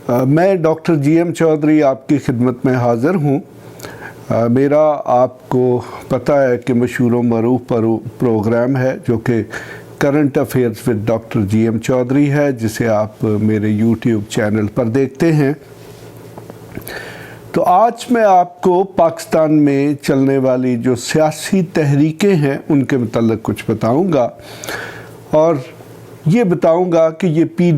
میں doctor G M Chaudhry آپ کی خدمت میں حاضر ہوں۔ میرا آپ کو پتہ ہے کہ مشہور و معروف پروگرام ہے جو کہ current affairs with doctor G M Chaudhry ہے، جسے آپ میرے یوٹیوب چینل پر دیکھتے ہیں۔ تو آج میں آپ کو پاکستان میں چلنے والی جو سیاسی تحریکیں ہیں ان کے متعلق کچھ بتاؤں گا، اور یہ بتاؤں گا کہ یہ پی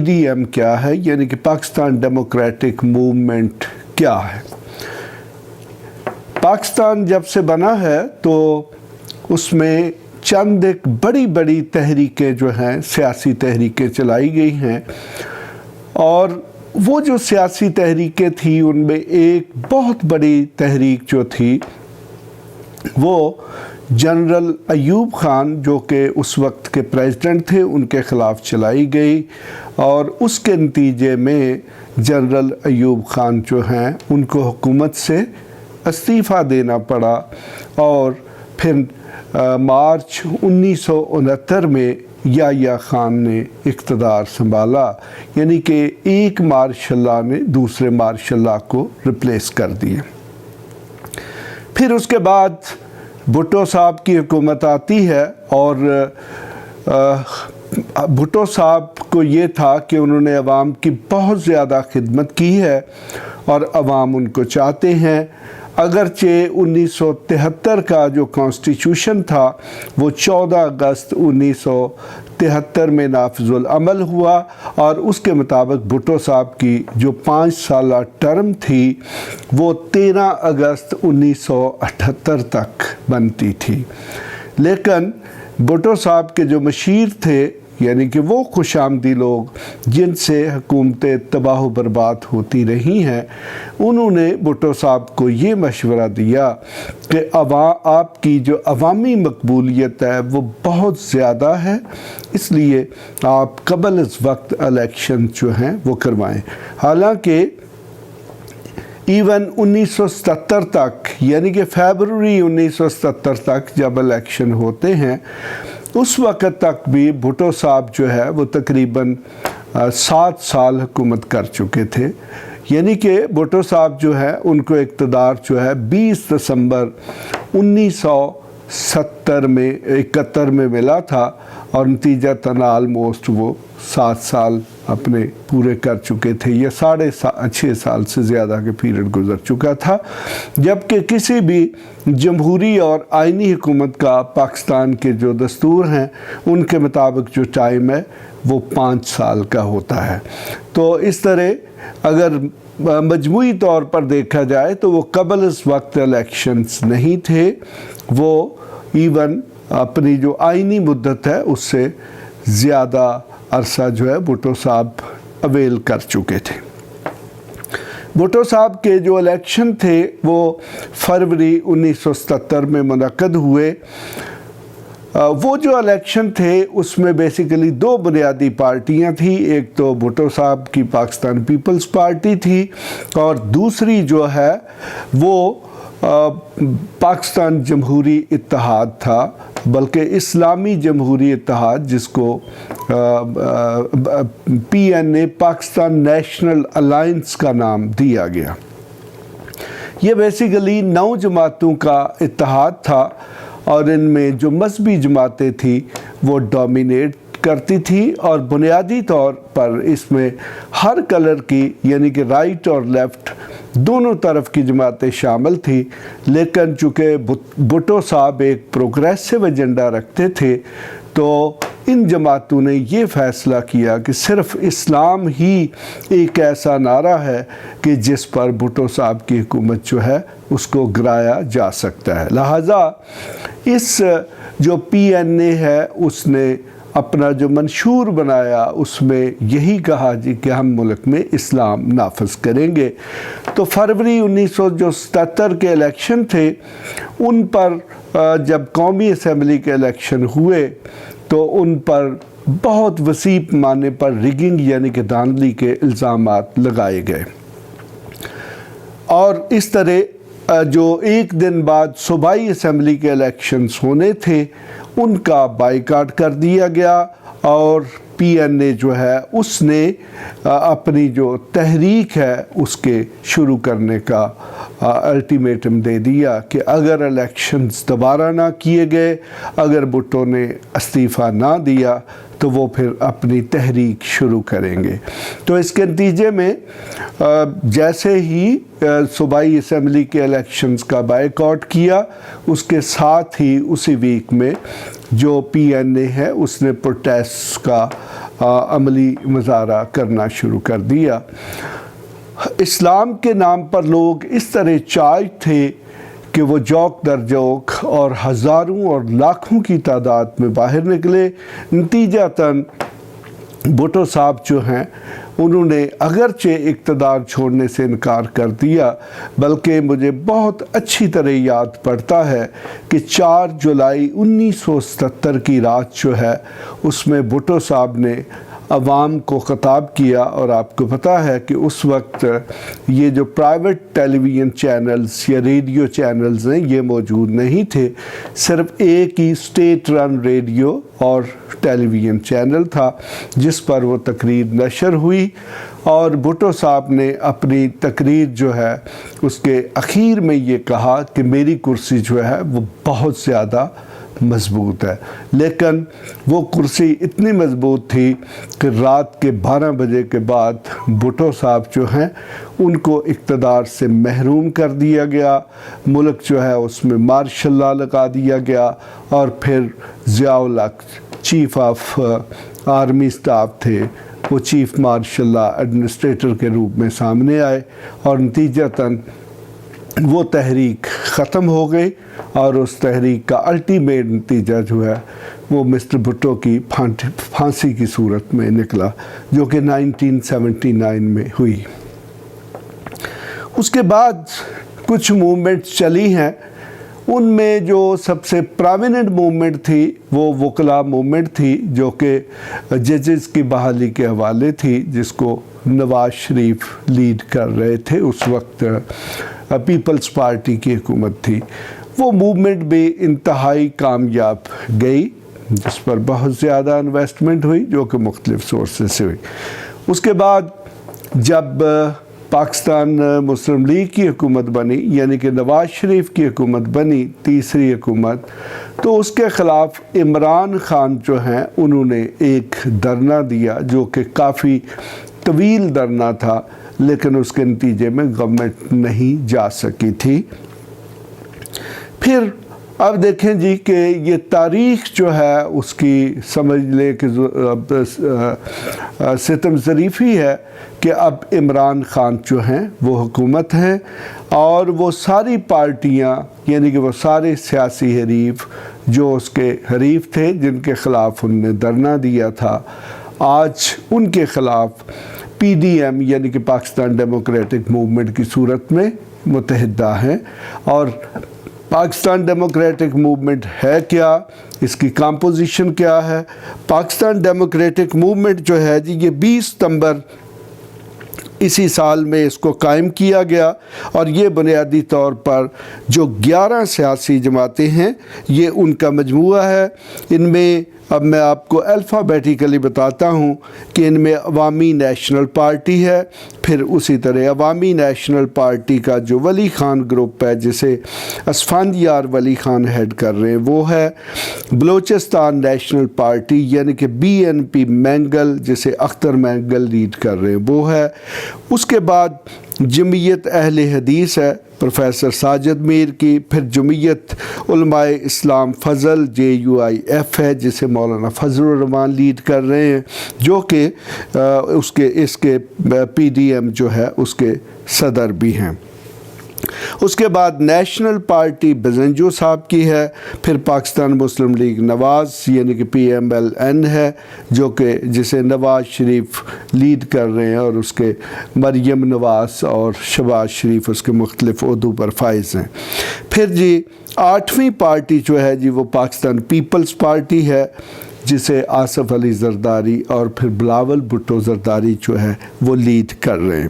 ڈی ایم کیا ہے، یعنی کہ پاکستان ڈیموکریٹک موومنٹ کیا ہے۔ پاکستان جب سے بنا ہے تو اس میں چند ایک بڑی تحریکیں جو ہیں، سیاسی تحریکیں چلائی گئی ہیں، اور وہ جو سیاسی تحریکیں تھیں ان میں ایک بہت بڑی تحریک جو تھی وہ جنرل ایوب خان، جو کہ اس وقت کے پریزیڈنٹ تھے، ان کے خلاف چلائی گئی، اور اس کے نتیجے میں جنرل ایوب خان جو ہیں ان کو حکومت سے استعفیٰ دینا پڑا، اور پھر مارچ 1969 میں یحییٰ خان نے اقتدار سنبھالا، یعنی کہ ایک مارشل لاء نے دوسرے مارشل لاء کو ریپلیس کر دیا۔ پھر اس کے بعد بھٹو صاحب کی حکومت آتی ہے، اور بھٹو صاحب کو یہ تھا کہ انہوں نے عوام کی بہت زیادہ خدمت کی ہے اور عوام ان کو چاہتے ہیں۔ اگرچہ 1973 کا جو کانسٹیٹیوشن تھا وہ 14 اگست 1973 میں نافذ العمل ہوا، اور اس کے مطابق بھٹو صاحب کی جو 5 سالہ ٹرم تھی وہ 13 اگست 1978 تک بنتی تھی۔ لیکن بھٹو صاحب کے جو مشیر تھے، یعنی کہ وہ خوش آمدی لوگ جن سے حکومتیں تباہ و برباد ہوتی رہی ہیں، انہوں نے بھٹو صاحب کو یہ مشورہ دیا کہ آپ کی جو عوامی مقبولیت ہے وہ بہت زیادہ ہے، اس لیے آپ قبل از وقت الیکشن جو ہیں وہ کروائیں۔ حالانکہ ایون 1977 تک، یعنی کہ فیبروری 1977 تک جب الیکشن ہوتے ہیں، اس وقت تک بھی بھٹو صاحب جو ہے وہ تقریباً 7 سال حکومت کر چکے تھے، یعنی کہ بھٹو صاحب جو ہے ان کو اقتدار جو ہے 20 دسمبر 1971 میں ملا تھا، اور نتیجتاً آلموسٹ وہ 7 سال اپنے پورے کر چکے تھے، یا 6.5 سال سے زیادہ کے پیریڈ گزر چکا تھا، جبکہ کسی بھی جمہوری اور آئینی حکومت کا پاکستان کے جو دستور ہیں ان کے مطابق جو ٹائم ہے وہ 5 سال کا ہوتا ہے۔ تو اس طرح اگر مجموعی طور پر دیکھا جائے تو وہ قبل از وقت الیکشنز نہیں تھے، وہ ایون اپنی جو آئینی مدت ہے اس سے زیادہ عرصہ جو ہے بھٹو صاحب اویل کر چکے تھے۔ بھٹو صاحب کے جو الیکشن تھے وہ فروری 1977 میں منعقد ہوئے۔ وہ جو الیکشن تھے اس میں بیسیکلی 2 بنیادی پارٹیاں تھیں، ایک تو بھٹو صاحب کی پاکستان پیپلز پارٹی تھی، اور دوسری جو ہے وہ پاکستان جمہوری اتحاد تھا، بلکہ اسلامی جمہوری اتحاد، جس کو PNA پاکستان نیشنل الائنس کا نام دیا گیا۔ یہ بیسیکلی 9 جماعتوں کا اتحاد تھا، اور ان میں جو مذہبی جماعتیں تھیں وہ ڈومینیٹ کرتی تھی، اور بنیادی طور پر اس میں ہر کلر کی، یعنی کہ رائٹ اور لیفٹ دونوں طرف کی جماعتیں شامل تھیں، لیکن چونکہ بھٹو صاحب ایک پروگریسو ایجنڈا رکھتے تھے تو ان جماعتوں نے یہ فیصلہ کیا کہ صرف اسلام ہی ایک ایسا نعرہ ہے کہ جس پر بھٹو صاحب کی حکومت جو ہے اس کو گرایا جا سکتا ہے۔ لہٰذا اس جو PNA ہے اس نے اپنا جو منشور بنایا اس میں یہی کہا جی کہ ہم ملک میں اسلام نافذ کریں گے۔ تو فروری 1977 کے الیکشن تھے، ان پر جب قومی اسمبلی کے الیکشن ہوئے تو ان پر بہت وسیع پیمانے پر ریگنگ یعنی کہ دھاندلی کے الزامات لگائے گئے، اور اس طرح جو ایک دن بعد صوبائی اسمبلی کے الیکشنز ہونے تھے ان کا بائیکاٹ کر دیا گیا، اور PNA جو ہے اس نے اپنی جو تحریک ہے اس کے شروع کرنے کا الٹیمیٹم دے دیا کہ اگر الیکشنز دوبارہ نہ کیے گئے، اگر بھٹو نے استعفیٰ نہ دیا تو وہ پھر اپنی تحریک شروع کریں گے۔ تو اس کے نتیجے میں جیسے ہی صوبائی اسمبلی کے الیکشنز کا بائیکاٹ کیا، اس کے ساتھ ہی اسی ویک میں جو PNA ہے اس نے پروٹیسٹ کا عملی مظاہرہ کرنا شروع کر دیا۔ اسلام کے نام پر لوگ اس طرح چارج تھے کہ وہ جوک در جوک اور ہزاروں اور لاکھوں کی تعداد میں باہر نکلے۔ نتیجتاً بھٹو صاحب جو ہیں انہوں نے اگرچہ اقتدار چھوڑنے سے انکار کر دیا، بلکہ مجھے بہت اچھی طرح یاد پڑتا ہے کہ 4 جولائی 1977 کی رات جو ہے اس میں بھٹو صاحب نے عوام کو خطاب کیا، اور آپ کو پتہ ہے کہ اس وقت یہ جو پرائیویٹ ٹیلی ویژن چینلز یا ریڈیو چینلز ہیں یہ موجود نہیں تھے، صرف ایک ہی اسٹیٹ رن ریڈیو اور ٹیلی ویژن چینل تھا جس پر وہ تقریر نشر ہوئی۔ اور بھٹو صاحب نے اپنی تقریر جو ہے اس کے اخیر میں یہ کہا کہ میری کرسی جو ہے وہ بہت زیادہ مضبوط ہے، لیکن وہ کرسی اتنی مضبوط تھی کہ رات کے 12 بجے کے بعد بھٹو صاحب جو ہیں ان کو اقتدار سے محروم کر دیا گیا، ملک جو ہے اس میں مارشل لا لگا دیا گیا، اور پھر ضیاء الحق چیف آف آرمی اسٹاف تھے، وہ چیف مارشل لا ایڈمنسٹریٹر کے روپ میں سامنے آئے، اور نتیجتاً وہ تحریک ختم ہو گئی، اور اس تحریک کا الٹیمیٹ نتیجہ جو ہے وہ مسٹر بھٹو کی پھانسی کی صورت میں نکلا، جو کہ 1979 میں ہوئی۔ اس کے بعد کچھ موومنٹس چلی ہیں، ان میں جو سب سے پرامیننٹ موومنٹ تھی وہ وکلا موومنٹ تھی، جو کہ ججز کی بحالی کے حوالے تھی، جس کو نواز شریف لیڈ کر رہے تھے۔ اس وقت پیپلز پارٹی کی حکومت تھی۔ وہ موومنٹ بھی انتہائی کامیاب گئی، جس پر بہت زیادہ انویسٹمنٹ ہوئی، جو کہ مختلف سورسز سے ہوئی۔ اس کے بعد جب پاکستان مسلم لیگ کی حکومت بنی، یعنی کہ نواز شریف کی حکومت بنی، تیسری حکومت، تو اس کے خلاف عمران خان جو ہیں انہوں نے ایک دھرنا دیا، جو کہ کافی طویل دھرنا تھا، لیکن اس کے نتیجے میں گورنمنٹ نہیں جا سکی تھی۔ پھر اب دیکھیں جی کہ یہ تاریخ جو ہے اس کی سمجھ لیں کہ ستم ظریفی ہے کہ اب عمران خان جو ہیں وہ حکومت ہیں، اور وہ ساری پارٹیاں، یعنی کہ وہ سارے سیاسی حریف جو اس کے حریف تھے جن کے خلاف انہوں نے دھرنا دیا تھا، آج ان کے خلاف PDM یعنی کہ پاکستان ڈیموکریٹک موومنٹ کی صورت میں متحدہ ہیں۔ اور پاکستان ڈیموکریٹک موومنٹ ہے کیا، اس کی کمپوزیشن کیا ہے؟ پاکستان ڈیموکریٹک موومنٹ جو ہے جی یہ 20 ستمبر اسی سال میں اس کو قائم کیا گیا، اور یہ بنیادی طور پر جو 11 سیاسی جماعتیں ہیں یہ ان کا مجموعہ ہے۔ ان میں اب میں آپ کو الفابیٹیکلی بتاتا ہوں کہ ان میں عوامی نیشنل پارٹی ہے، پھر اسی طرح عوامی نیشنل پارٹی کا جو ولی خان گروپ ہے جسے اسفندیار ولی خان ہیڈ کر رہے ہیں وہ ہے، بلوچستان نیشنل پارٹی یعنی کہ BNP مینگل جسے اختر مینگل لیڈ کر رہے ہیں وہ ہے، اس کے بعد جمعیت اہل حدیث ہے پروفیسر ساجد میر کی، پھر جمعیت علماء اسلام فضل JUIF ہے جسے مولانا فضل الرحمان لیڈ کر رہے ہیں، جو کہ اس کے PDM جو ہے اس کے صدر بھی ہیں۔ اس کے بعد نیشنل پارٹی بزنجو صاحب کی ہے، پھر پاکستان مسلم لیگ نواز یعنی کہ PMLN ہے جو کہ جسے نواز شریف لیڈ کر رہے ہیں، اور اس کے مریم نواز اور شہباز شریف اس کے مختلف عہدوں پر فائز ہیں۔ پھر جی 8ویں پارٹی جو ہے جی وہ پاکستان پیپلز پارٹی ہے جسے آصف علی زرداری اور پھر بلاول بھٹو زرداری جو ہے وہ لیڈ کر رہے ہیں۔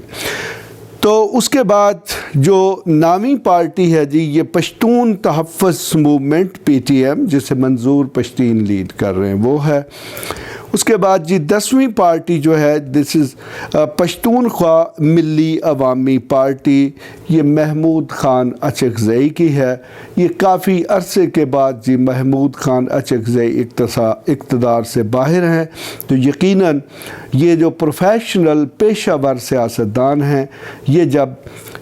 تو اس کے بعد جو نامی پارٹی ہے جی یہ پشتون تحفظ موومنٹ PTM جسے منظور پشتین لیڈ کر رہے ہیں وہ ہے۔ اس کے بعد جی 10ویں پارٹی جو ہے دس از پشتونخوا ملی عوامی پارٹی، یہ محمود خان اچکزئی کی ہے۔ یہ کافی عرصے کے بعد جی محمود خان اچکزئی اقتدار سے باہر ہیں، تو یقیناً یہ جو پروفیشنل پیشہ ور سیاستدان ہیں یہ جب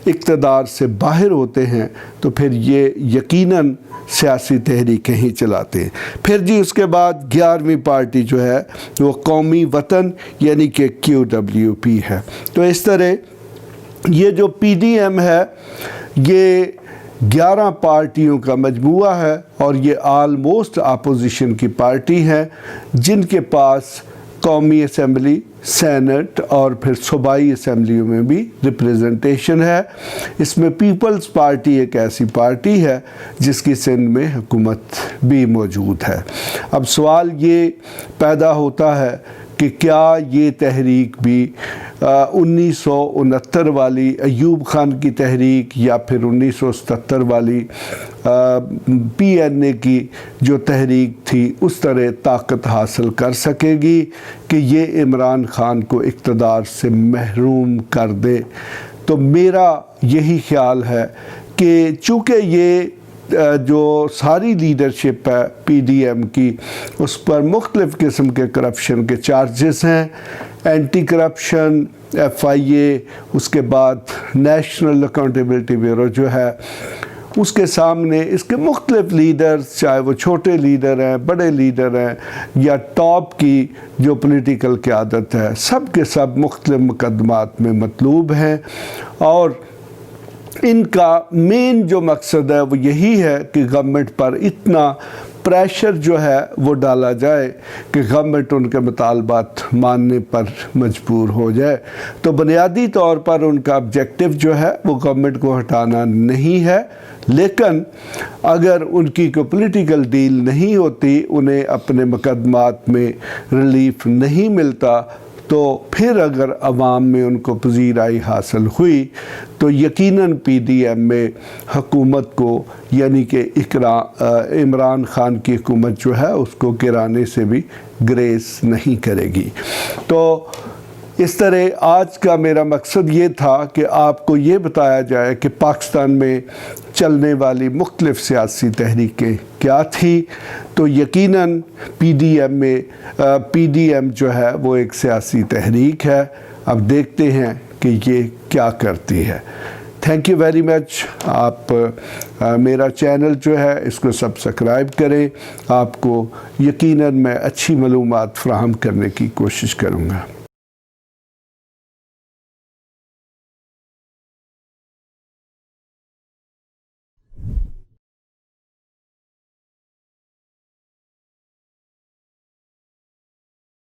اقتدار سے باہر ہوتے ہیں تو پھر یہ یقیناً سیاسی تحریکیں ہی چلاتے ہیں۔ پھر جی اس کے بعد 11ویں پارٹی جو ہے وہ قومی وطن یعنی کہ QWP ہے۔ تو اس طرح یہ جو PDM ہے یہ 11 پارٹیوں کا مجموعہ ہے اور یہ آلموسٹ اپوزیشن کی پارٹی ہے جن کے پاس قومی اسمبلی، سینٹ اور پھر صوبائی اسمبلیوں میں بھی ریپریزنٹیشن ہے۔ اس میں پیپلز پارٹی ایک ایسی پارٹی ہے جس کی سندھ میں حکومت بھی موجود ہے۔ اب سوال یہ پیدا ہوتا ہے کہ کیا یہ تحریک بھی 1969 والی ایوب خان کی تحریک یا پھر 1977 والی PNA کی جو تحریک تھی اس طرح طاقت حاصل کر سکے گی کہ یہ عمران خان کو اقتدار سے محروم کر دے؟ تو میرا یہی خیال ہے کہ چونکہ یہ جو ساری لیڈرشپ ہے PDM کی اس پر مختلف قسم کے کرپشن کے چارجز ہیں، اینٹی کرپشن FIA، اس کے بعد نیشنل اکاؤنٹیبلٹی بیورو جو ہے اس کے سامنے اس کے مختلف لیڈرز، چاہے وہ چھوٹے لیڈر ہیں، بڑے لیڈر ہیں یا ٹاپ کی جو پولیٹیکل قیادت ہے، سب کے سب مختلف مقدمات میں مطلوب ہیں اور ان کا مین جو مقصد ہے وہ یہی ہے کہ گورنمنٹ پر اتنا پریشر جو ہے وہ ڈالا جائے کہ گورنمنٹ ان کے مطالبات ماننے پر مجبور ہو جائے۔ تو بنیادی طور پر ان کا آبجیکٹو جو ہے وہ گورنمنٹ کو ہٹانا نہیں ہے، لیکن اگر ان کی کوئی پولیٹیکل ڈیل نہیں ہوتی، انہیں اپنے مقدمات میں ریلیف نہیں ملتا، تو پھر اگر عوام میں ان کو پذیرائی حاصل ہوئی تو یقیناً PDM میں حکومت کو یعنی کہ عمران خان کی حکومت جو ہے اس کو گرانے سے بھی گریز نہیں کرے گی۔ تو اس طرح آج کا میرا مقصد یہ تھا کہ آپ کو یہ بتایا جائے کہ پاکستان میں چلنے والی مختلف سیاسی تحریکیں کیا تھی۔ تو یقیناً PDM جو ہے وہ ایک سیاسی تحریک ہے۔ اب دیکھتے ہیں کہ یہ کیا کرتی ہے۔ Thank you very much. آپ میرا چینل جو ہے اس کو سبسکرائب کریں، آپ کو یقیناً میں اچھی معلومات فراہم کرنے کی کوشش کروں گا۔